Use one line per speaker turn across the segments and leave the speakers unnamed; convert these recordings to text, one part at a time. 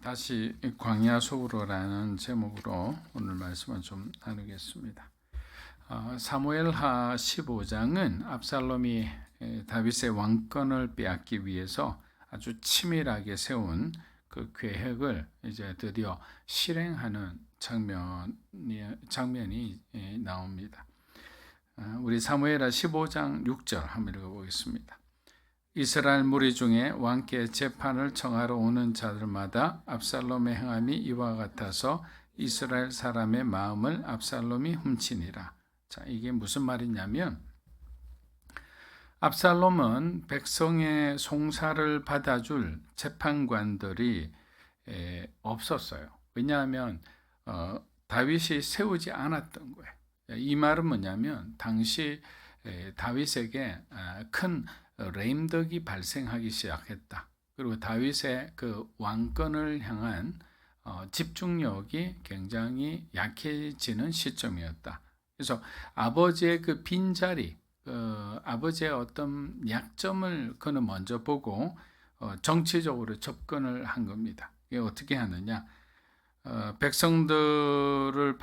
다시 광야 속으로라는 제목으로 오늘 말씀을 좀 나누겠습니다. 사무엘하 15장은 압살롬이 다윗의 왕권을 빼앗기 위해서 아주 치밀하게 세운 그 계획을 이제 드디어 실행하는 장면이 나옵니다. 우리 사무엘하 15장 6절 한번 읽어보겠습니다. 이스라엘 무리 중에 왕께 재판을 청하러 오는 자들마다 압살롬의 행함이 이와 같아서 이스라엘 사람의 마음을 압살롬이 훔치니라. 자, 이게 무슨 말이냐면 압살롬은 백성의 송사를 받아줄 재판관들이 없었어요. 왜냐하면 다윗이 세우지 않았던 거예요. 이 말은 뭐냐면 당시 다윗에게 큰 레임덕이 발생하기 시작했다. 그리고 다윗의 그 왕권을 향한 집중력이 굉장히 약해지는 시점이었다. 그래서 아버지의 그 빈자리, 아버지의 어떤 약점을 그는 먼저 보고 정치적으로 접근을 한 겁니다. 이게 어떻게 하느냐? 백성들을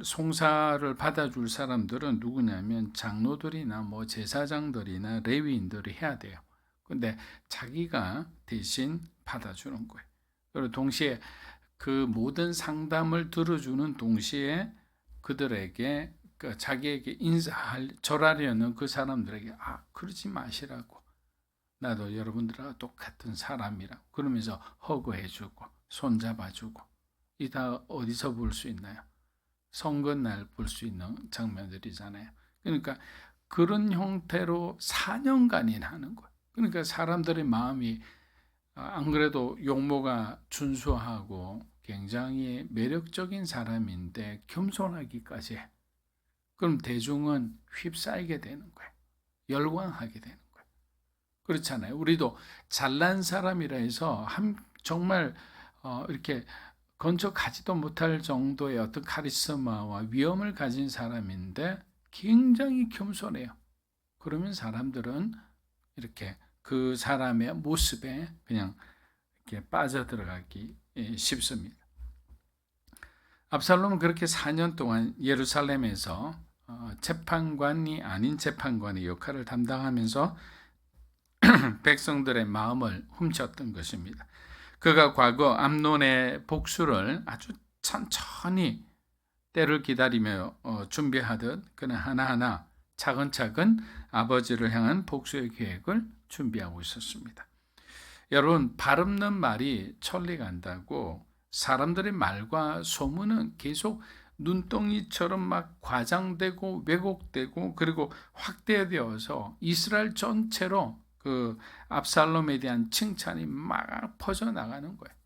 송사를 받아줄 사람들은 누구냐면 장로들이나 뭐 제사장들이나 레위인들이 해야 돼요. 근데 자기가 대신 받아주는 거예요. 그리고 동시에 그 모든 상담을 들어주는 동시에 그들에게 자기에게 절하려는 그 사람들에게 그러지 마시라고, 나도 여러분들하고 똑같은 사람이라고 그러면서 허구해주고 손잡아주고, 이 다 어디서 볼 수 있나요? 선거날 볼 수 있는 장면들이잖아요. 그러니까 그런 형태로 4년간이나 하는 거예요. 그러니까 사람들의 마음이 안 그래도 용모가 준수하고 굉장히 매력적인 사람인데 겸손하기까지 해. 그럼 대중은 휩싸이게 되는 거예요. 열광하게 되는 거예요. 그렇잖아요. 우리도 잘난 사람이라 해서 정말 이렇게 건축하지도 못할 정도의 어떤 카리스마와 위엄을 가진 사람인데 굉장히 겸손해요. 그러면 사람들은 이렇게 그 사람의 모습에 그냥 이렇게 빠져들어가기 쉽습니다. 압살롬은 그렇게 4년 동안 예루살렘에서 재판관이 아닌 재판관의 역할을 담당하면서 백성들의 마음을 훔쳤던 것입니다. 그가 과거 암논의 복수를 아주 천천히 때를 기다리며 준비하듯 그는 하나하나 차근차근 아버지를 향한 복수의 계획을 준비하고 있었습니다. 여러분, 발 없는 말이 천리 간다고 사람들의 말과 소문은 계속 눈덩이처럼 막 과장되고 왜곡되고 그리고 확대되어서 이스라엘 전체로 그 압살롬에 대한 칭찬이 막 퍼져나가는 거예요.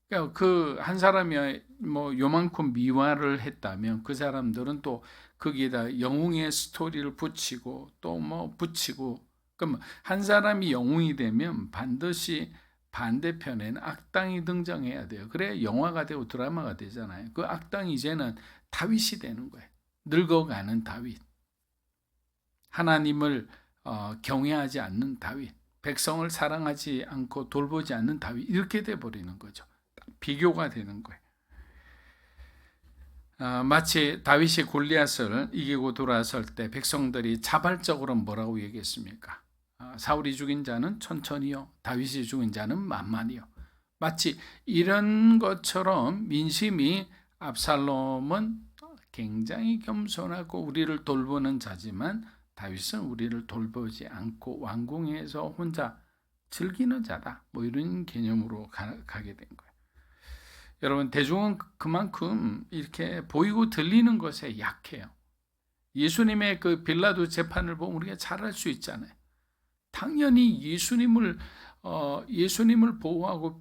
그러니까 그 한 사람이 뭐 요만큼 미화를 했다면 그 사람들은 또 거기에다 영웅의 스토리를 붙이고 또 뭐 붙이고, 그럼 한 사람이 영웅이 되면 반드시 반대편에는 악당이 등장해야 돼요. 그래야 영화가 되고 드라마가 되잖아요. 그 악당이 이제는 다윗이 되는 거예요. 늙어가는 다윗. 하나님을 경외하지 않는 다윗, 백성을 사랑하지 않고 돌보지 않는 다윗, 이렇게 돼버리는 거죠. 비교가 되는 거예요. 마치 다윗이 골리앗을 이기고 돌아설 때 백성들이 자발적으로 뭐라고 얘기했습니까? 사울이 죽인 자는 천천히요, 다윗이 죽인 자는 만만히요. 마치 이런 것처럼 민심이 압살롬은 굉장히 겸손하고 우리를 돌보는 자지만 다윗은 우리를 돌보지 않고 왕궁에서 혼자 즐기는 자다, 뭐 이런 개념으로 가게 된 거예요. 여러분, 대중은 그만큼 이렇게 보이고 들리는 것에 약해요. 예수님의 그 빌라도 재판을 보면 우리가 잘 알 수 있잖아요. 당연히 예수님을 보호하고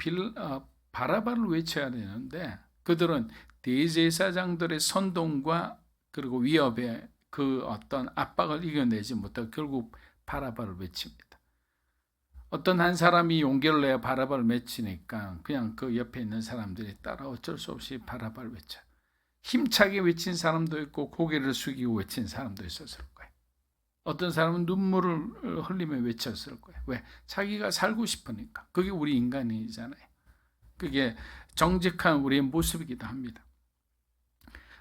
바라바를 외쳐야 되는데 그들은 대제사장들의 선동과 그리고 위협에 그 어떤 압박을 이겨내지 못하고 결국 바라바를 외칩니다. 어떤 한 사람이 용기를 내어 바라바를 외치니까 그냥 그 옆에 있는 사람들이 따라 어쩔 수 없이 바라바를 외쳐. 힘차게 외친 사람도 있고 고개를 숙이고 외친 사람도 있었을 거예요. 어떤 사람은 눈물을 흘리며 외쳤을 거예요. 왜? 자기가 살고 싶으니까. 그게 우리 인간이잖아요. 그게 정직한 우리의 모습이기도 합니다.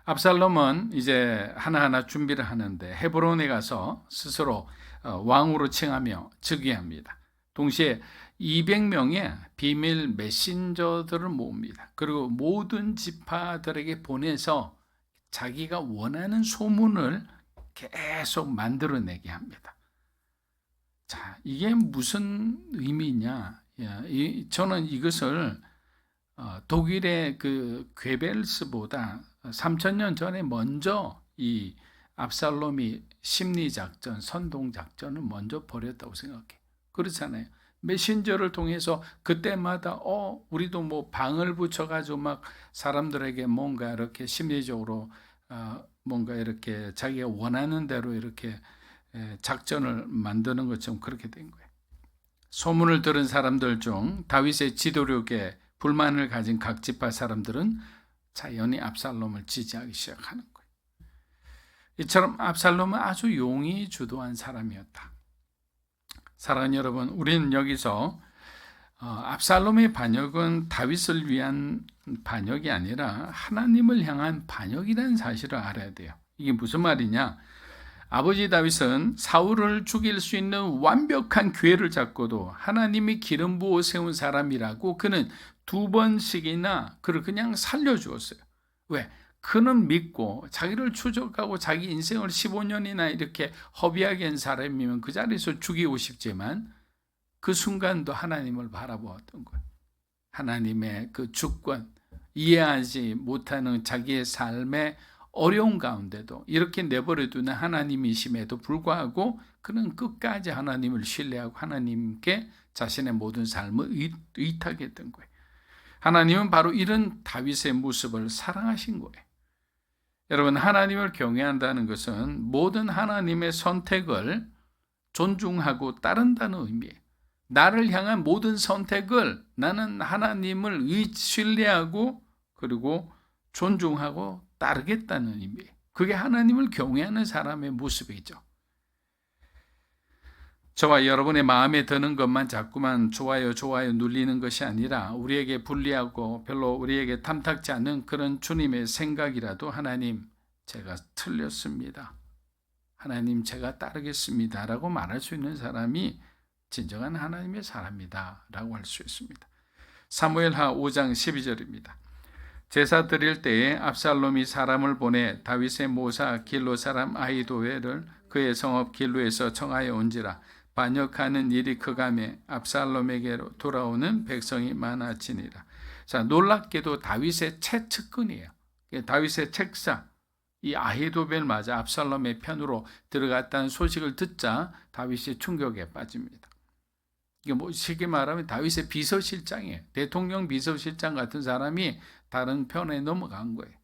압살롬은 이제 하나하나 준비를 하는데 헤브론에 가서 스스로 왕으로 칭하며 즉위합니다. 동시에 200명의 비밀 메신저들을 모읍니다. 그리고 모든 지파들에게 보내서 자기가 원하는 소문을 계속 만들어내게 합니다. 자, 이게 무슨 의미냐? 저는 이것을 독일의 그 괴벨스보다 3000년 전에 먼저 이 압살롬이 심리작전, 선동작전을 먼저 벌였다고 생각해. 그렇잖아요. 메신저를 통해서 그때마다 우리도 뭐 방을 붙여가지고 막 사람들에게 뭔가 이렇게 심리적으로 뭔가 이렇게 자기가 원하는 대로 이렇게 작전을 만드는 것처럼 그렇게 된 거예요. 소문을 들은 사람들 중 다윗의 지도력에 불만을 가진 각 지파 사람들은 자연히 압살롬을 지지하기 시작하는 거예요. 이처럼 압살롬은 아주 용이 주도한 사람이었다. 사랑하는 여러분, 우리는 여기서 압살롬의 반역은 다윗을 위한 반역이 아니라 하나님을 향한 반역이라는 사실을 알아야 돼요. 이게 무슨 말이냐? 아버지 다윗은 사울을 죽일 수 있는 완벽한 기회를 잡고도 하나님이 기름 부어 세운 사람이라고 그는 2번씩이나 그를 그냥 살려주었어요. 왜? 그는 믿고 자기를 추적하고 자기 인생을 15년이나 이렇게 허비하게 한 사람이면 그 자리에서 죽이고 싶지만 그 순간도 하나님을 바라보았던 거예요. 하나님의 그 주권, 이해하지 못하는 자기의 삶의 어려운 가운데도 이렇게 내버려두는 하나님이심에도 불구하고 그는 끝까지 하나님을 신뢰하고 하나님께 자신의 모든 삶을 의탁했던 거예요. 하나님은 바로 이런 다윗의 모습을 사랑하신 거예요. 여러분, 하나님을 경외한다는 것은 모든 하나님의 선택을 존중하고 따른다는 의미예요. 나를 향한 모든 선택을 나는 하나님을 신뢰하고 그리고 존중하고 따르겠다는 의미예요. 그게 하나님을 경외하는 사람의 모습이죠. 저와 여러분의 마음에 드는 것만 자꾸만 좋아요 눌리는 것이 아니라 우리에게 불리하고 별로 우리에게 탐탁지 않은 그런 주님의 생각이라도 하나님, 제가 틀렸습니다. 하나님, 제가 따르겠습니다. 라고 말할 수 있는 사람이 진정한 하나님의 사람이다 라고 할 수 있습니다. 사무엘하 5장 12절입니다. 제사 드릴 때에 압살롬이 사람을 보내 다윗의 모사 길로 사람 아히도벨을 그의 성읍 길로에서 청하여 온지라 반역하는 일이 크가매 압살롬에게로 돌아오는 백성이 많아지니라. 자, 놀랍게도 다윗의 최측근이에요. 다윗의 책사, 이 아히도벨 맞아 압살롬의 편으로 들어갔다는 소식을 듣자 다윗이 충격에 빠집니다. 이게 뭐 쉽게 말하면 다윗의 비서실장이에요. 대통령 비서실장 같은 사람이 다른 편에 넘어간 거예요.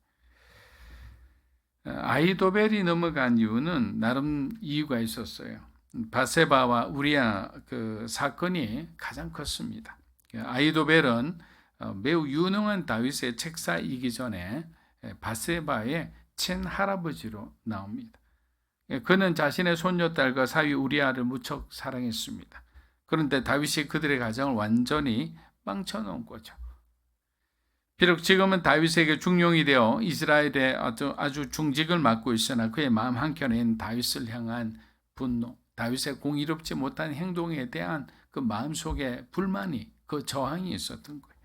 아히도벨이 넘어간 이유는 나름 이유가 있었어요. 바세바와 우리아 그 사건이 가장 컸습니다. 아히도벨은 매우 유능한 다윗의 책사이기 전에 바세바의 친할아버지로 나옵니다. 그는 자신의 손녀딸과 사위 우리아를 무척 사랑했습니다. 그런데 다윗이 그들의 가정을 완전히 망쳐놓은 거죠. 비록 지금은 다윗에게 중용이 되어 이스라엘의 아주 중직을 맡고 있으나 그의 마음 한켠에는 다윗을 향한 분노, 다윗의 공의롭지 못한 행동에 대한 그 마음속에 불만이, 그 저항이 있었던 거예요.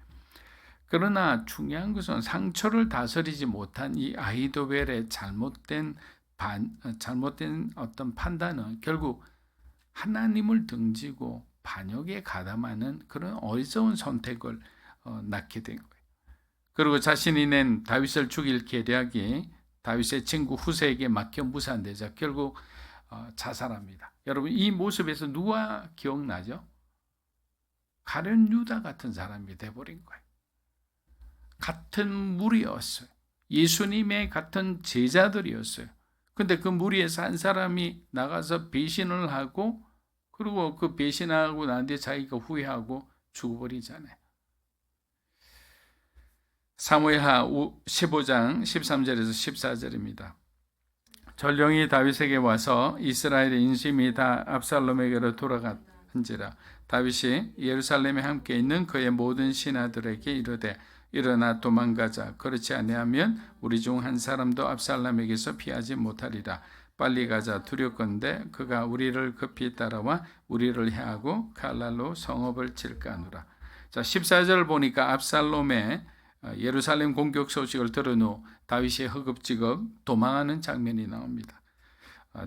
그러나 중요한 것은 상처를 다스리지 못한 이 아히도벨의 잘못된 어떤 판단은 결국 하나님을 등지고 반역에 가담하는 그런 어리석은 선택을 낳게 된 거예요. 그리고 자신이 낸 다윗을 죽일 계략이 다윗의 친구 후세에게 막혀 무산되자 결국 자살합니다. 여러분, 이 모습에서 누가 기억나죠? 가룟 유다 같은 사람이 돼버린 거예요. 같은 무리였어요. 예수님의 같은 제자들이었어요. 근데 그 무리에서 한 사람이 나가서 배신을 하고 그리고 그 배신하고 난 뒤에 자기가 후회하고 죽어버리잖아요. 사무엘하 15장 13절에서 14절입니다. 전령이 다윗에게 와서 이스라엘의 인심이 다 압살롬에게로 돌아간지라 다윗이 예루살렘에 함께 있는 그의 모든 신하들에게 이르되 일어나 도망가자. 그렇지 아니하면 우리 중 한 사람도 압살롬에게서 피하지 못하리라. 빨리 가자. 두렵건대 그가 우리를 급히 따라와 우리를 해하고 칼날로 성읍을 칠까 하노라. 자, 14절 보니까 압살롬의 예루살렘 공격 소식을 들은 후 다윗이 허겁지겁 도망하는 장면이 나옵니다.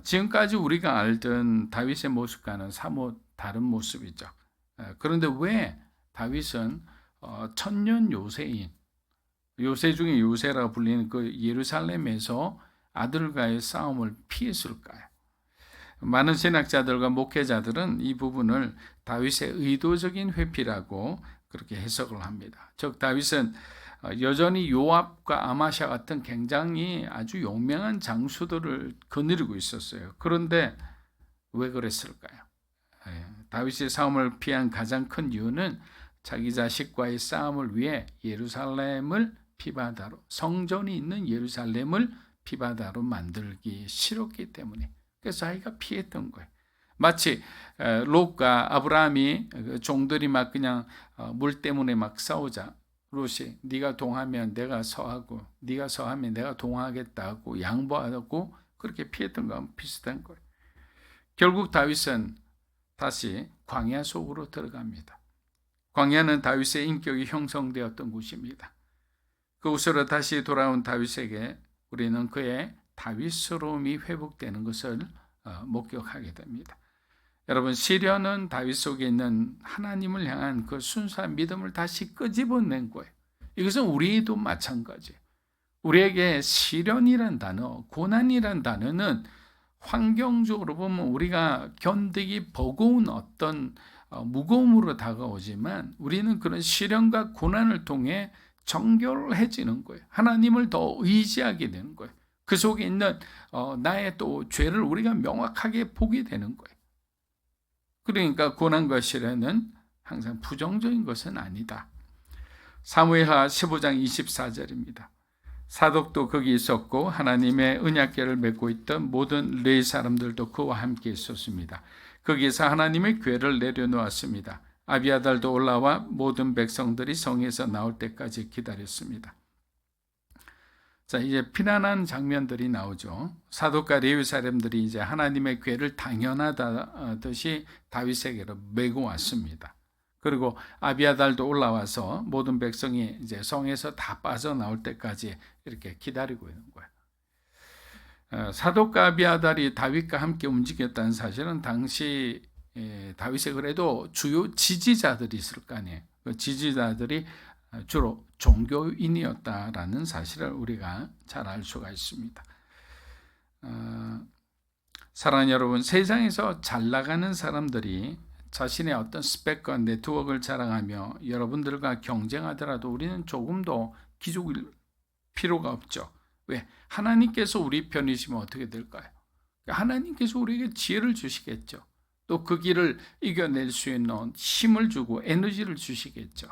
지금까지 우리가 알던 다윗의 모습과는 사뭇 다른 모습이죠. 그런데 왜 다윗은 천년 요새인, 요새 중에 요새라고 불리는 그 예루살렘에서 아들과의 싸움을 피했을까요? 많은 신학자들과 목회자들은 이 부분을 다윗의 의도적인 회피라고 그렇게 해석을 합니다. 즉 다윗은 여전히 요압과 아마샤 같은 굉장히 아주 용맹한 장수들을 거느리고 있었어요. 그런데 왜 그랬을까요? 다윗이 싸움을 피한 가장 큰 이유는 자기 자식과의 싸움을 위해 예루살렘을 피바다로, 성전이 있는 예루살렘을 피바다로 만들기 싫었기 때문에, 그래서 자기가 피했던 거예요. 마치 롯과 아브라함이 종들이 막 그냥 물 때문에 막 싸우자 롯이 네가 동하면 내가 서하고 네가 서하면 내가 동하겠다고 양보하고 그렇게 피했던 거와 비슷한 거예요. 결국 다윗은 다시 광야 속으로 들어갑니다. 광야는 다윗의 인격이 형성되었던 곳입니다. 그곳으로 다시 돌아온 다윗에게 우리는 그의 다윗스러움이 회복되는 것을 목격하게 됩니다. 여러분, 시련은 다윗 속에 있는 하나님을 향한 그 순수한 믿음을 다시 끄집어낸 거예요. 이것은 우리도 마찬가지예요. 우리에게 시련이란 단어, 고난이란 단어는 환경적으로 보면 우리가 견디기 버거운 어떤 무거움으로 다가오지만 우리는 그런 시련과 고난을 통해 정결해지는 거예요. 하나님을 더 의지하게 되는 거예요. 그 속에 있는 나의 또 죄를 우리가 명확하게 보게 되는 거예요. 그러니까 고난과 시련은 항상 부정적인 것은 아니다. 사무엘하 15장 24절입니다. 사독도 거기 있었고 하나님의 언약궤를 메고 있던 모든 레위 사람들도 그와 함께 있었습니다. 거기에서 하나님의 궤를 내려놓았습니다. 아비아달도 올라와 모든 백성들이 성에서 나올 때까지 기다렸습니다. 자, 이제 피난한 장면들이 나오죠. 사독과 레위 사람들이 이제 하나님의 궤를 당연하다듯이 다윗에게로 메고 왔습니다. 그리고 아비아달도 올라와서 모든 백성이 이제 성에서 다 빠져나올 때까지 이렇게 기다리고 있는 거예요. 사독과 아비아달이 다윗과 함께 움직였다는 사실은 당시 다윗의 그래도 주요 지지자들이 있을 거 아니에요. 그 지지자들이 주로 종교인이었다라는 사실을 우리가 잘 알 수가 있습니다. 사랑하는 여러분, 세상에서 잘 나가는 사람들이 자신의 어떤 스펙과 네트워크를 자랑하며 여러분들과 경쟁하더라도 우리는 조금도 기죽을 필요가 없죠. 왜? 하나님께서 우리 편이시면 어떻게 될까요? 하나님께서 우리에게 지혜를 주시겠죠. 또 그 길을 이겨낼 수 있는 힘을 주고 에너지를 주시겠죠.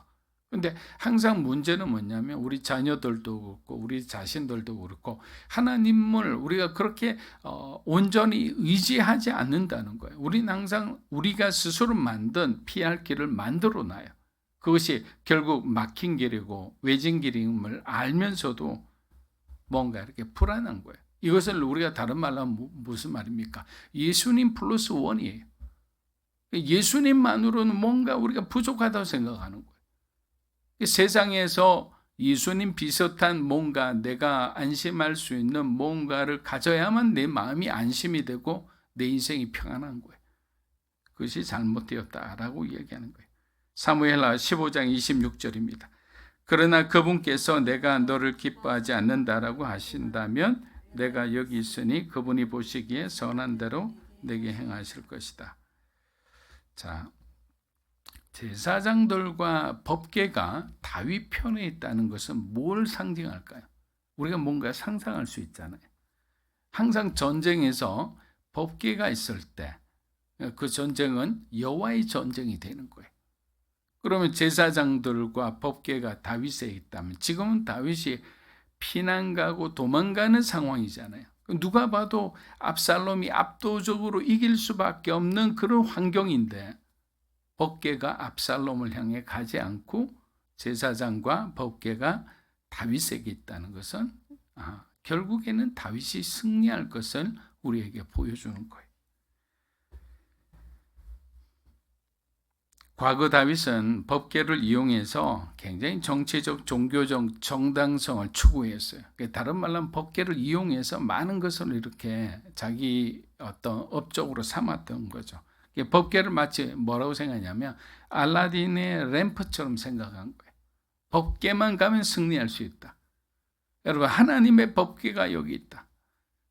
근데 항상 문제는 뭐냐면 우리 자녀들도 그렇고 우리 자신들도 그렇고 하나님을 우리가 그렇게 온전히 의지하지 않는다는 거예요. 우리는 항상 우리가 스스로 만든 피할 길을 만들어 놔요. 그것이 결국 막힌 길이고 외진 길임을 알면서도 뭔가 이렇게 불안한 거예요. 이것을 우리가 다른 말로 하면 무슨 말입니까? 예수님 플러스 원이에요. 예수님만으로는 뭔가 우리가 부족하다고 생각하는 거예요. 세상에서 예수님 비슷한 뭔가 내가 안심할 수 있는 뭔가를 가져야만 내 마음이 안심이 되고 내 인생이 평안한 거예요. 그것이 잘못되었다라고 이야기하는 거예요. 사무엘하 15장 26절입니다. 그러나 그분께서 내가 너를 기뻐하지 않는다라고 하신다면 내가 여기 있으니 그분이 보시기에 선한 대로 내게 행하실 것이다. 자, 제사장들과 법궤가 다윗 편에 있다는 것은 뭘 상징할까요? 우리가 뭔가 상상할 수 있잖아요. 항상 전쟁에서 법궤가 있을 때 그 전쟁은 여호와의 전쟁이 되는 거예요. 그러면 제사장들과 법궤가 다윗에 있다면 지금은 다윗이 피난 가고 도망가는 상황이잖아요. 누가 봐도 압살롬이 압도적으로 이길 수밖에 없는 그런 환경인데 법궤가 압살롬을 향해 가지 않고 제사장과 법궤가 다윗에게 있다는 것은 결국에는 다윗이 승리할 것을 우리에게 보여주는 거예요. 과거 다윗은 법궤를 이용해서 굉장히 정치적, 종교적 정당성을 추구했어요. 다른 말로 하면 법궤를 이용해서 많은 것을 이렇게 자기 어떤 업적으로 삼았던 거죠. 법궤를 마치 뭐라고 생각하냐면 알라딘의 램프처럼 생각한 거예요. 법궤만 가면 승리할 수 있다. 여러분, 하나님의 법궤가 여기 있다.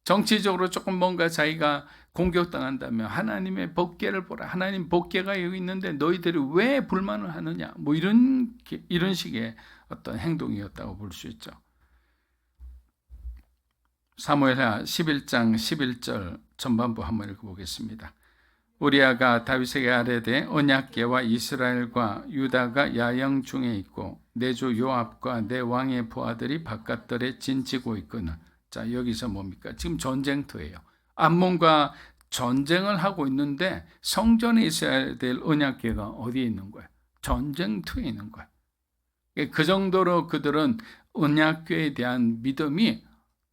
정치적으로 조금 뭔가 자기가 공격당한다면 하나님의 법궤를 보라. 하나님 법궤가 여기 있는데 너희들이 왜 불만을 하느냐. 뭐 이런 식의 어떤 행동이었다고 볼 수 있죠. 사무엘하 11장 11절 전반부 한번 읽어보겠습니다. 우리아가 다윗에게 아뢰되 언약궤와 이스라엘과 유다가 야영 중에 있고 내 주 요압과 내 왕의 부하들이 바깥들에 진치고 있거늘. 자, 여기서 뭡니까? 지금 전쟁터예요. 암몬과 전쟁을 하고 있는데 성전에 있어야 될 언약궤가 어디에 있는 거예요? 전쟁터에 있는 거예요. 그 정도로 그들은 언약궤에 대한 믿음이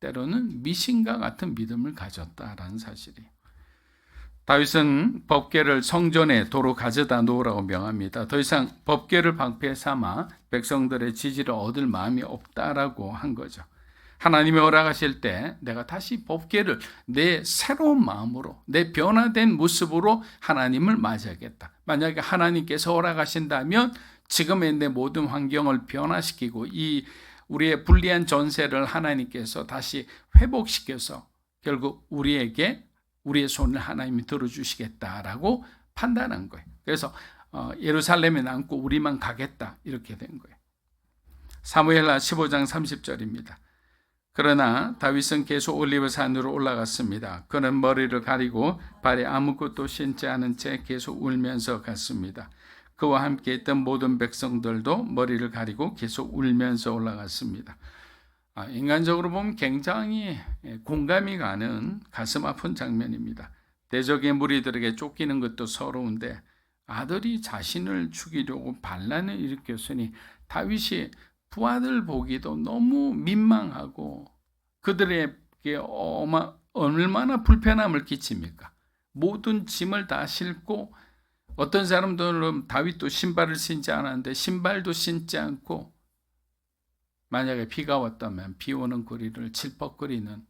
때로는 미신과 같은 믿음을 가졌다라는 사실이에요. 다윗은 법궤를 성전에 도로 가져다 놓으라고 명합니다. 더 이상 법궤를 방패 삼아 백성들의 지지를 얻을 마음이 없다라고 한 거죠. 하나님이 허락하실 때 내가 다시 법궤를 내 새로운 마음으로, 내 변화된 모습으로 하나님을 맞이하겠다. 만약에 하나님께서 허락하신다면 지금의 내 모든 환경을 변화시키고 이 우리의 불리한 전세를 하나님께서 다시 회복시켜서 결국 우리의 손을 하나님이 들어주시겠다라고 판단한 거예요. 그래서 예루살렘에 남고 우리만 가겠다 이렇게 된 거예요. 사무엘하 15장 30절입니다. 그러나 다윗은 계속 올리브산으로 올라갔습니다. 그는 머리를 가리고 발에 아무것도 신지 않은 채 계속 울면서 갔습니다. 그와 함께 있던 모든 백성들도 머리를 가리고 계속 울면서 올라갔습니다. 인간적으로 보면 굉장히 공감이 가는 가슴 아픈 장면입니다. 대적의 무리들에게 쫓기는 것도 서러운데 아들이 자신을 죽이려고 반란을 일으켰으니 다윗이 부하들 보기도 너무 민망하고 그들에게 얼마나 불편함을 끼칩니까? 모든 짐을 다 싣고 어떤 사람들은 다윗도 신발을 신지 않았는데 신발도 신지 않고 만약에 비가 왔다면 비 오는 거리를 칠퍽거리는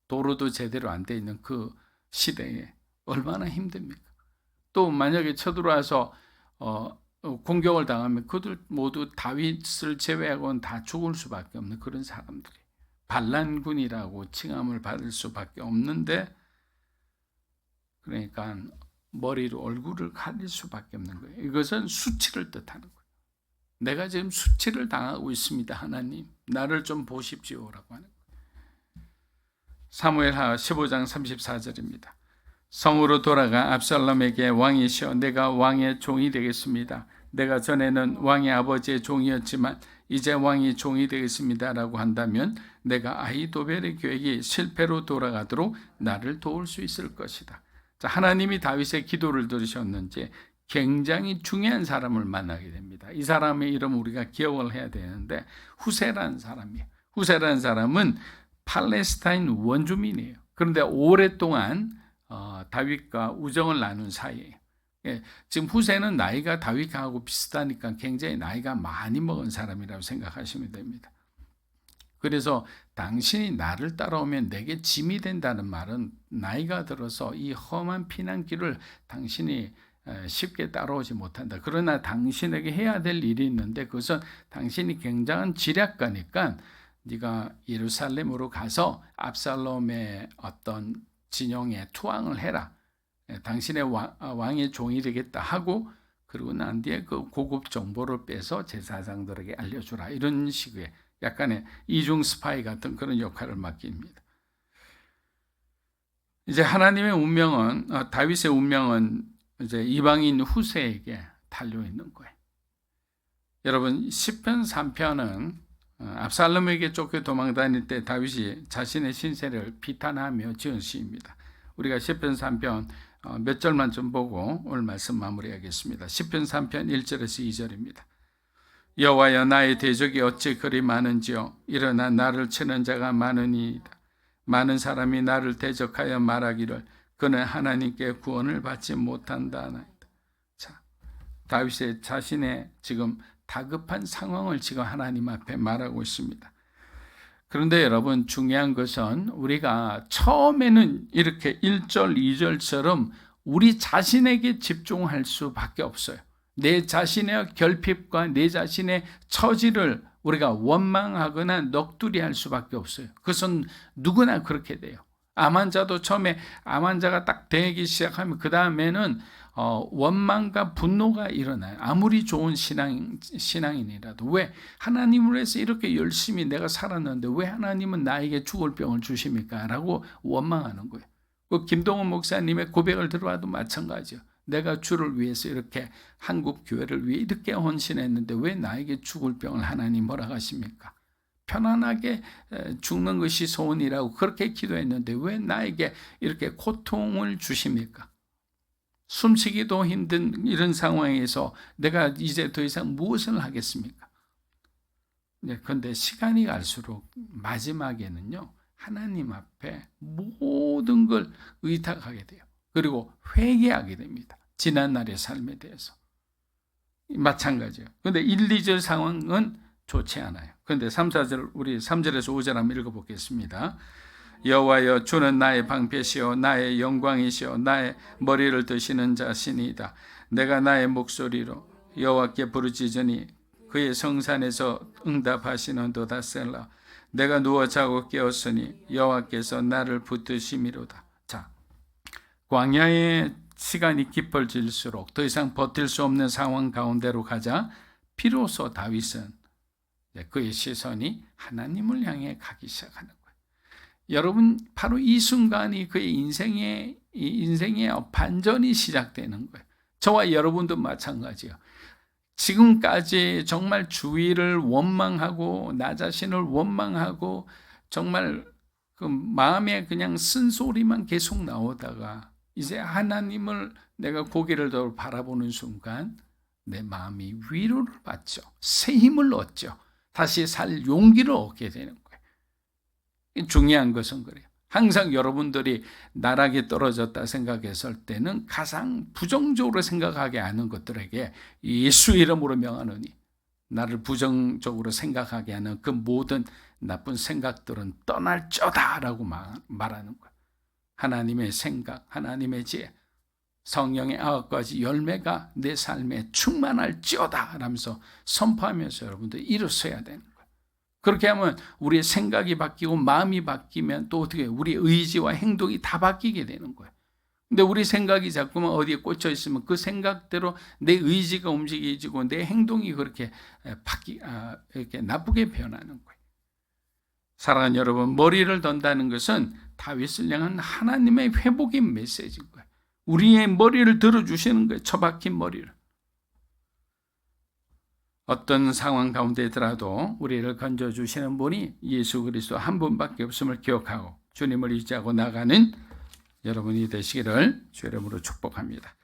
도로도 제대로 안 돼 있는 그 시대에 얼마나 힘듭니까? 또 만약에 쳐들어와서 공격을 당하면 그들 모두 다윗을 제외하고는 다 죽을 수밖에 없는 그런 사람들이 반란군이라고 칭함을 받을 수밖에 없는데 그러니까 머리로 얼굴을 가릴 수밖에 없는 거예요. 이것은 수치를 뜻하는 거예요. 내가 지금 수치를 당하고 있습니다. 하나님 나를 좀 보십시오라고 하는 거예요. 사무엘하 15장 34절입니다. 성으로 돌아가 압살롬에게 왕이시여 내가 왕의 종이 되겠습니다. 내가 전에는 왕의 아버지의 종이었지만 이제 왕이 종이 되겠습니다라고 한다면 내가 아히도벨의 계획이 실패로 돌아가도록 나를 도울 수 있을 것이다. 자, 하나님이 다윗의 기도를 들으셨는지 굉장히 중요한 사람을 만나게 됩니다. 이 사람의 이름 우리가 기억을 해야 되는데 후세라는 사람이에요. 후세라는 사람은 팔레스타인 원주민이에요. 그런데 오랫동안 다윗과 우정을 나눈 사이예요. 지금 후세는 나이가 다윗하고 비슷하니까 굉장히 나이가 많이 먹은 사람이라고 생각하시면 됩니다. 그래서 당신이 나를 따라오면 내게 짐이 된다는 말은 나이가 들어서 이 험한 피난길을 당신이 쉽게 따라오지 못한다. 그러나 당신에게 해야 될 일이 있는데 그것은 당신이 굉장한 지략가니까 네가 예루살렘으로 가서 압살롬의 어떤 진영에 투항을 해라. 당신의 왕의 종이 되겠다 하고 그리고 난 뒤에 그 고급 정보를 빼서 제사장들에게 알려주라. 이런 식의 약간의 이중 스파이 같은 그런 역할을 맡깁니다. 이제 하나님의 운명은 다윗의 운명은 이제 이방인 후세에게 달려 있는 거예요. 여러분 시편 3편은 압살롬에게 쫓겨 도망다닐 때 다윗이 자신의 신세를 비탄하며 지은 시입니다. 우리가 시편 3편 몇 절만 좀 보고 오늘 말씀 마무리하겠습니다. 시편 3편 1절에서 2절입니다. 여호와여, 나의 대적이 어찌 그리 많은지요. 일어나 나를 치는 자가 많으니이다. 많은 사람이 나를 대적하여 말하기를 그는 하나님께 구원을 받지 못한다. 자, 다윗의 자신의 지금 다급한 상황을 지금 하나님 앞에 말하고 있습니다. 그런데 여러분, 중요한 것은 우리가 처음에는 이렇게 1절, 2절처럼 우리 자신에게 집중할 수밖에 없어요. 내 자신의 결핍과 내 자신의 처지를 우리가 원망하거나 넋두리할 수밖에 없어요. 그것은 누구나 그렇게 돼요. 암 환자도 처음에 암 환자가 딱 되기 시작하면 그 다음에는 원망과 분노가 일어나요. 아무리 좋은 신앙인이라도. 왜? 하나님을 위해서 이렇게 열심히 내가 살았는데 왜 하나님은 나에게 죽을 병을 주십니까? 라고 원망하는 거예요. 그 김동원 목사님의 고백을 들어봐도 마찬가지예요. 내가 주를 위해서 이렇게 한국 교회를 위해 이렇게 헌신했는데 왜 나에게 죽을 병을 하나님 허락하십니까? 편안하게 죽는 것이 소원이라고 그렇게 기도했는데 왜 나에게 이렇게 고통을 주십니까? 숨쉬기도 힘든 이런 상황에서 내가 이제 더 이상 무엇을 하겠습니까? 그런데 시간이 갈수록 마지막에는요, 하나님 앞에 모든 걸 의탁하게 돼요. 그리고 회개하게 됩니다. 지난날의 삶에 대해서. 마찬가지예요. 그런데 1, 2절 상황은 좋지 않아요. 그런데 3, 4절, 우리 3절에서 5절 한번 읽어보겠습니다. 여호와여, 주는 나의 방패시요 나의 영광이시요 나의 머리를 드시는 자신이다. 내가 나의 목소리로 여호와께 부르짖으니 그의 성산에서 응답하시는도다. 셀라. 내가 누워 자고 깨었으니 여호와께서 나를 붙드심이로다. 자, 광야의 시간이 깊어질수록 더 이상 버틸 수 없는 상황 가운데로 가자 비로소 다윗은 그의 시선이 하나님을 향해 가기 시작하는 거예요. 여러분, 바로 이 순간이 그의 인생의 반전이 시작되는 거예요. 저와 여러분도 마찬가지예요. 지금까지 정말 주위를 원망하고 나 자신을 원망하고 정말 그 마음에 그냥 쓴소리만 계속 나오다가 이제 하나님을 내가 고개를 들어 바라보는 순간 내 마음이 위로를 받죠. 새 힘을 얻죠. 다시 살 용기를 얻게 되는 거예요. 중요한 것은 그래요. 항상 여러분들이 나락에 떨어졌다 생각했을 때는 가장 부정적으로 생각하게 하는 것들에게 예수 이름으로 명하노니 나를 부정적으로 생각하게 하는 그 모든 나쁜 생각들은 떠날쩌다라고 말하는 거예요. 하나님의 생각, 하나님의 지혜, 성령의 9가지 열매가 내 삶에 충만할지어다 라면서 선포하면서 여러분들 일어서야 되는 거예요. 그렇게 하면 우리의 생각이 바뀌고 마음이 바뀌면 또 어떻게 우리 의지와 행동이 다 바뀌게 되는 거예요. 근데 우리 생각이 자꾸만 어디에 꽂혀 있으면 그 생각대로 내 의지가 움직이지고 내 행동이 그렇게 이렇게 나쁘게 변하는 거예요. 사랑하는 여러분, 머리를 던다는 것은 다윗을 향한 하나님의 회복의 메시지인 거예요. 우리의 머리를 들어주시는 거예요. 처박힌 머리를. 어떤 상황 가운데더라도 우리를 건져주시는 분이 예수 그리스도 한 분밖에 없음을 기억하고 주님을 의지하고 나가는 여러분이 되시기를 주 이름으로 축복합니다.